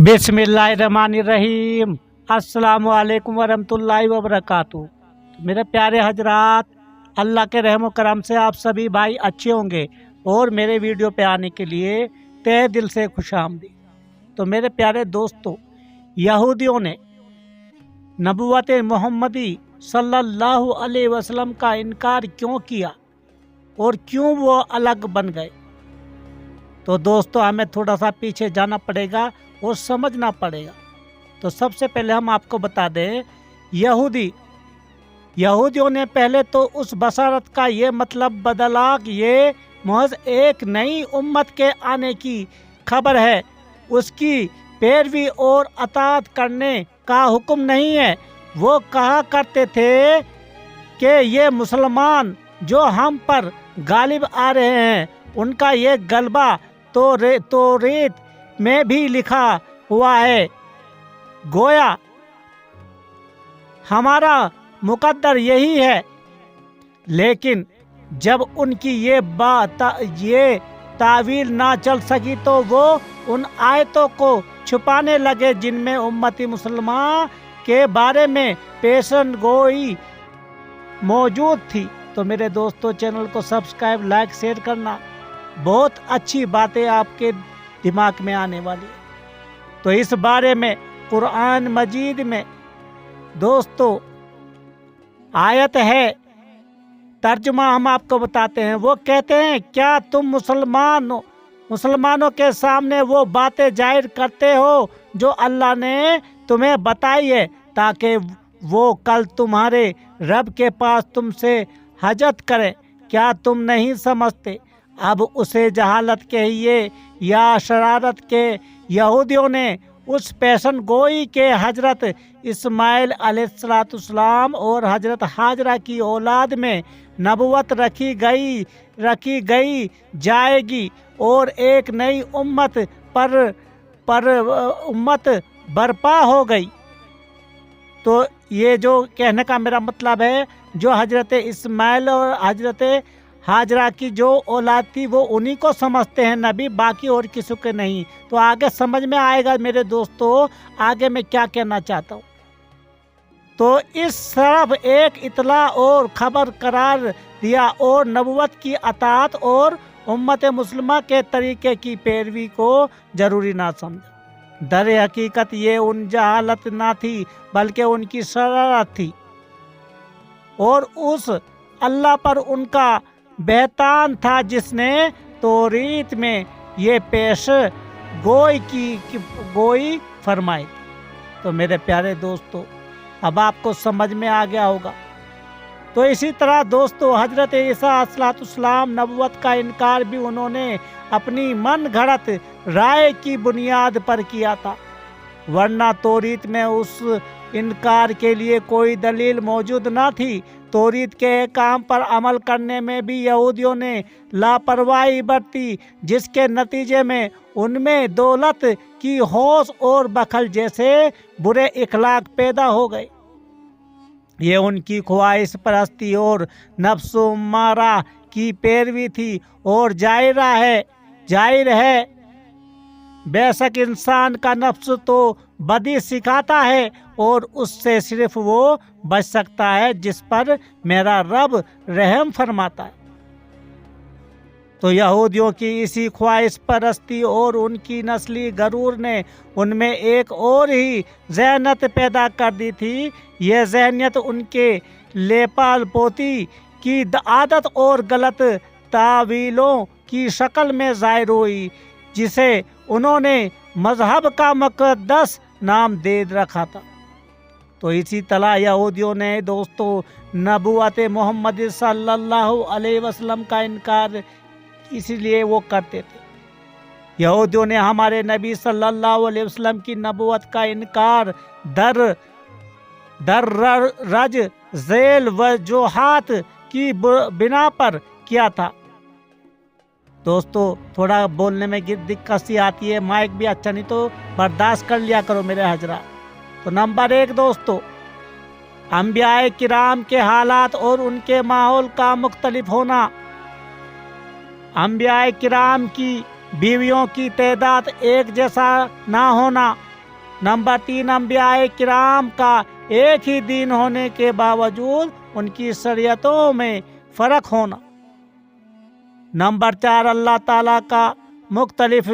बिस्मिल्लाहिर्रहमानिर्रहीम। अस्सलामु अलैकुम वरहमतुल्लाहि वबरकातुहू। तो मेरे प्यारे हजरात, अल्लाह के रहम करम से आप सभी भाई अच्छे होंगे और मेरे वीडियो पे आने के लिए तहे दिल से खुशामदीद। तो मेरे प्यारे दोस्तों, यहूदियों ने नबुव्वत मोहम्मदी सल्लल्लाहु अलैहि वसल्लम का इनकार क्यों किया और क्यों वो अलग बन गए? तो दोस्तों, हमें थोड़ा सा पीछे जाना पड़ेगा और समझना पड़ेगा। तो सबसे पहले हम आपको बता दें, यहूदियों ने पहले तो उस बशारत का ये मतलब बदला कि ये महज एक नई उम्मत के आने की खबर है, उसकी पैरवी और अताअत करने का हुक्म नहीं है। वो कहा करते थे कि ये मुसलमान जो हम पर गालिब आ रहे हैं, उनका ये गलबा तौरीत में भी लिखा हुआ है, गोया हमारा मुकद्दर यही है। लेकिन जब उनकी ये तावील ना चल सकी तो वो उन आयतों को छुपाने लगे जिनमें उम्मती मुसलमान के बारे में पेशन गोई मौजूद थी। तो मेरे दोस्तों, चैनल को सब्सक्राइब, लाइक, शेयर करना, बहुत अच्छी बातें आपके दिमाग में आने वाली है। तो इस बारे में कुरान मजीद में दोस्तों आयत है, तर्जुमा हम आपको बताते हैं। वो कहते हैं, क्या तुम मुसलमानों के सामने वो बातें जाहिर करते हो जो अल्लाह ने तुम्हें बताई है, ताकि वो कल तुम्हारे रब के पास तुमसे हजत करे? क्या तुम नहीं समझते? अब उसे जहालत कहिए या शरारत के यहूदियों ने उस पेशन गोई के हजरत इस्माइल अलैहिस्सलाम और हजरत हाजरा की औलाद में नबुवत रखी गई जाएगी और एक नई उम्मत उम्मत बर्पा हो गई। तो ये जो कहने का मेरा मतलब है, जो हजरत इस्माइल और हजरत हाजरा की जो औलाद थी वो उन्हीं को समझते हैं नबी, बाकी और किसी के नहीं। तो आगे समझ में आएगा मेरे दोस्तों, आगे मैं क्या कहना चाहता हूँ। तो इस तरफ एक इतला और खबर करार दिया और नबुवत की अताअत और उम्मत मुस्लिमा के तरीके की पैरवी को जरूरी ना समझा। दर हकीकत ये उन जहालत ना थी, बल्कि उनकी शरारत थी और उस अल्लाह पर उनका बेहतान था जिसने तौरीत में ये पेश गोई फरमाई। तो मेरे प्यारे दोस्तों, अब आपको समझ में आ गया होगा। तो इसी तरह दोस्तों, हजरत ईसा अलैहिस्सलाम नबुवत का इनकार भी उन्होंने अपनी मन घड़त राय की बुनियाद पर किया था, वरना तौरीत में उस इनकार के लिए कोई दलील मौजूद ना थी। तौरीत के काम पर अमल करने में भी यहूदियों ने लापरवाही बरती, जिसके नतीजे में उनमें दौलत की हौस और बखल जैसे बुरे इखलाक पैदा हो गए। ये उनकी ख्वाहिश परस्ती और नफ्सो मारा की पैरवी थी और जाहिर है बेशक इंसान का नफ्स तो बदी सिखाता है और उससे सिर्फ वो बच सकता है जिस पर मेरा रब रहम फरमाता है। तो यहूदियों की इसी ख्वाहिश परस्ती और उनकी नस्ली गरूर ने उनमें एक और ही ज़हनियत पैदा कर दी थी। यह ज़हनियत उनके लेपाल पोती की आदत और गलत तावीलों की शक्ल में ज़ाहिर हुई, जिसे उन्होंने मजहब का मुक़द्दस नाम दे रखा था। तो इसी तरह यहूदियों ने दोस्तों नबुव्वत मोहम्मद सल्लल्लाहु अलैहि वसल्लम का इनकार इसीलिए वो करते थे। यहूदियों ने हमारे नबी सल्लल्लाहु अलैहि वसल्लम की नबुव्वत का इनकार रज झेल वजूहात की बिना पर किया था। दोस्तों, थोड़ा बोलने में दिक्कत सी आती है, माइक भी अच्छा नहीं, तो बर्दाश्त कर लिया करो मेरे हजरा। तो नंबर 1 दोस्तों, अंबियाए किराम के हालात और उनके माहौल का मुख्तलिफ होना। अंबियाए किराम की बीवियों की तादाद एक जैसा ना होना नंबर 3, अंबियाए किराम का एक ही दीन होने के बावजूद उनकी शरीयतों में फ़र्क होना। नंबर 4, अल्लाह ताला का मुख्तलिफ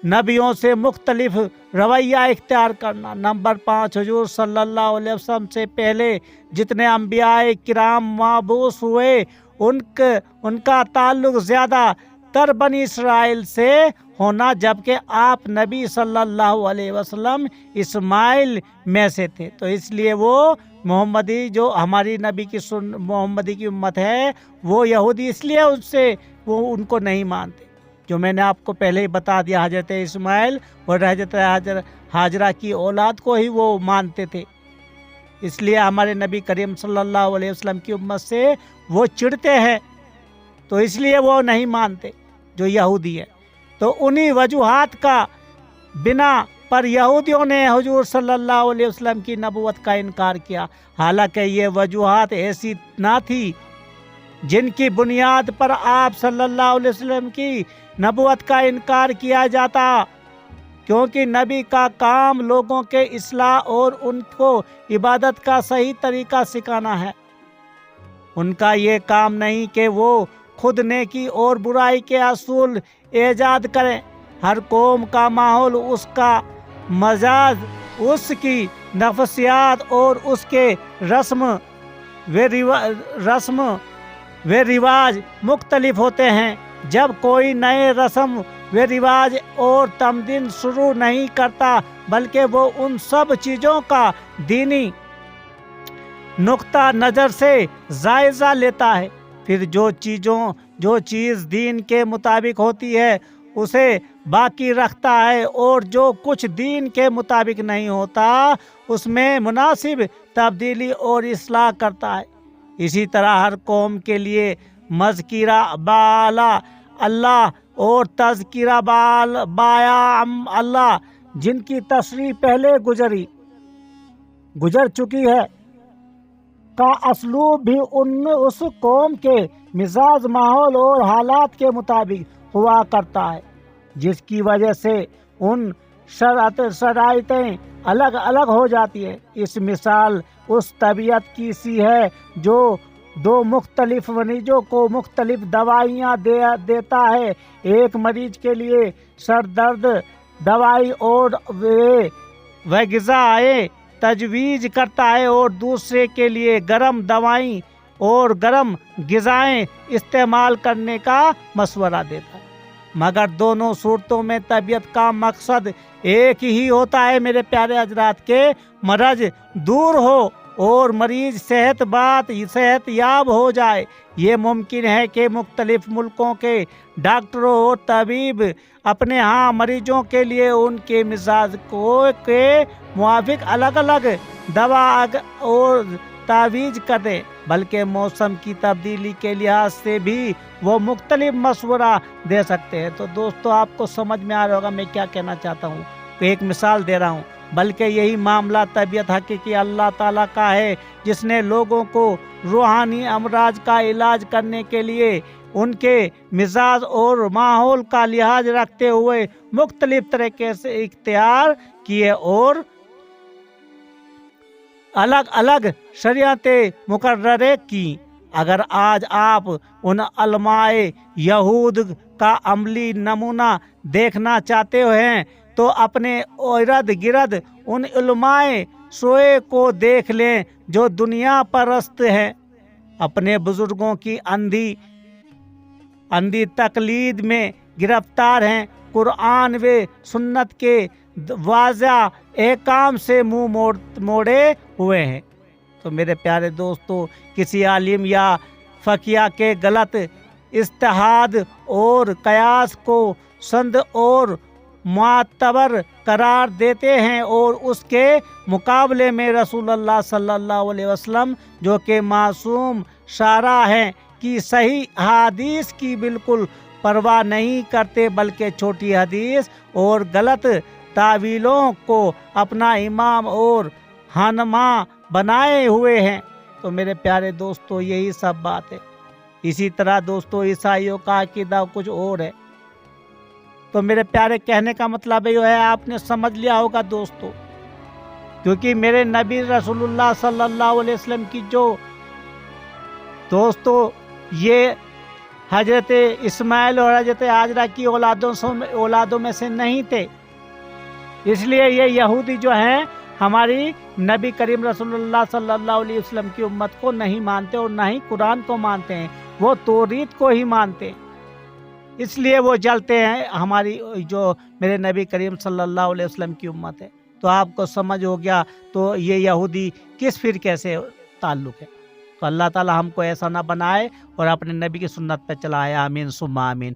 नबियों से मुख्तलिफ रवैया इख्तियार करना। नंबर 5, हुजूर सल्लल्लाहु अलैहि वसल्लम से पहले जितने अंबियाए किराम माबूस हुए उनका ताल्लुक ज़्यादा तर बनी इसराइल से होना, जबकि आप नबी सल्लल्लाहु अलैहि वसल्लम इस्माइल में से थे। तो इसलिए वो मोहम्मदी जो हमारी नबी की मोहम्मदी की उम्मत है वो यहूदी इसलिए उससे वो उनको नहीं मानते, जो मैंने आपको पहले ही बता दिया। हजरत इस्माइल और हजरत हाजरा की औलाद को ही वो मानते थे, इसलिए हमारे नबी करीम सल्लल्लाहु अलैहि वसल्लम की उम्मत से वो चिढ़ते हैं, तो इसलिए वो नहीं मानते जो यहूदी है। तो उन्हीं वजूहात का बिना पर यहूदियों ने हुजूर सल्लल्लाहु अलैहि वसल्लम की नबूवत का इनकार किया, हालांकि ये वजूहात ऐसी ना थी जिनकी बुनियाद पर आप सल्लल्लाहु अलैहि वसल्लम की नबूवत का इनकार किया जाता, क्योंकि नबी का काम लोगों के इस्लाह और उनको इबादत का सही तरीका सिखाना है। उनका ये काम नहीं कि वो खुद नेकी और बुराई के असूल ईजाद करें। हर कौम का माहौल, उसका मजाज, उसकी नफसियात और उसके रस्म वे रिवाज मुख्तलिफ होते हैं। जब कोई नए रस्म वे रिवाज और तमदीन शुरू नहीं करता, बल्कि वो उन सब चीज़ों का दीनी नुक्ता नज़र से जायज़ा लेता है, फिर जो चीज़ दीन के मुताबिक होती है उसे बाकी रखता है, और जो कुछ दीन के मुताबिक नहीं होता उसमें मुनासिब तब्दीली और इस्लाह करता है। इसी तरह हर कौम के लिए मज़किरा बाला अल्लाह और तज़किरा बाया अल्लाह, जिनकी तशरीह पहले गुजर चुकी है, का असलूब भी उस कौम के मिजाज, माहौल और हालात के मुताबिक हुआ करता है, जिसकी वजह से उन शराइतें अलग अलग हो जाती है। इस मिसाल उस तबीयत की सी है जो दो मुख्तलिफ मरीजों को मुख्तलिफ दवाइयाँ देता है। एक मरीज के लिए सर दर्द दवाई और वह ग़िज़ाएँ तजवीज़ करता है, और दूसरे के लिए गर्म दवाई और गर्म ग़िज़ाएँ इस्तेमाल करने का मशवरा देता है। मगर दोनों सूरतों में तबीयत का मकसद एक ही होता है मेरे प्यारे हजरात, के मरज दूर हो और मरीज सेहत याब हो जाए। ये मुमकिन है कि मुख्तलिफ मुल्कों के डॉक्टरों और तबीब अपने यहाँ मरीजों के लिए उनके मिजाज के मुआफिक अलग अलग दवा और तावीज़ कर दें, बल्कि मौसम की तब्दीली के लिहाज से भी वो मुख्तलिफ मशवरा दे सकते हैं। तो दोस्तों, आपको समझ में आ रहा होगा मैं क्या कहना चाहता हूँ। तो एक मिसाल दे रहा हूँ, बल्कि यही मामला तबीयत हकीकी अल्लाह ताला का है, जिसने लोगों को रूहानी अमराज का इलाज करने के लिए उनके मिजाज और माहौल का लिहाज रखते हुए मुख्तलिफ तरीके से इख्तियार किए और अलग अलग शरीयतें मुकर्रर की। अगर आज आप उन उलमाए यहूद का अमली नमूना देखना चाहते हैं तो अपने इर्द गिर्द उन उलमाए सोए को देख लें जो दुनिया परस्त हैं, अपने बुजुर्गों की अंधी तकलीद में गिरफ्तार हैं, कुरान व सुन्नत के वाज़ा एहकाम से मुंह मोड़े हुए हैं। तो मेरे प्यारे दोस्तों, किसी आलिम या फ़क़िया के गलत इज्तिहाद और कयास को संद और मुअतबर करार देते हैं, और उसके मुकाबले में रसूलुल्लाह सल्लल्लाहु अलैहि वसल्लम जो कि मासूम शारा हैं कि सही हदीस की बिल्कुल परवाह नहीं करते, बल्कि छोटी हदीस और गलत तावीलों को अपना इमाम और हानमा बनाए हुए हैं। तो मेरे प्यारे दोस्तों, यही सब बात है। इसी तरह दोस्तों, ईसाइयों का अकीदा कुछ और है। تو میرے پیارے کہنے کا مطلب یہ ہے آپ نے سمجھ لیا ہوگا دوستو، کیونکہ میرے نبی رسول اللہ صلی اللہ علیہ وسلم کی جو دوستو یہ حضرت اسماعیل اور حضرت ہاجرہ کی اولادوں میں سے نہیں تھے، اس لیے یہ یہودی جو ہیں ہماری نبی کریم رسول اللہ صلی اللہ علیہ وسلم کی امت کو نہیں مانتے اور نہ ہی قرآن کو مانتے ہیں، وہ توریت کو ہی مانتے ہیں، اس لیے وہ جلتے ہیں ہماری جو میرے نبی کریم صلی اللہ علیہ وسلم کی امت ہے۔ تو آپ کو سمجھ ہو گیا تو یہ یہودی کس فرقے سے تعلق ہے۔ تو اللہ تعالی ہم کو ایسا نہ بنائے اور اپنے نبی کی سنت پہ چلائے، آمین ثم آمین۔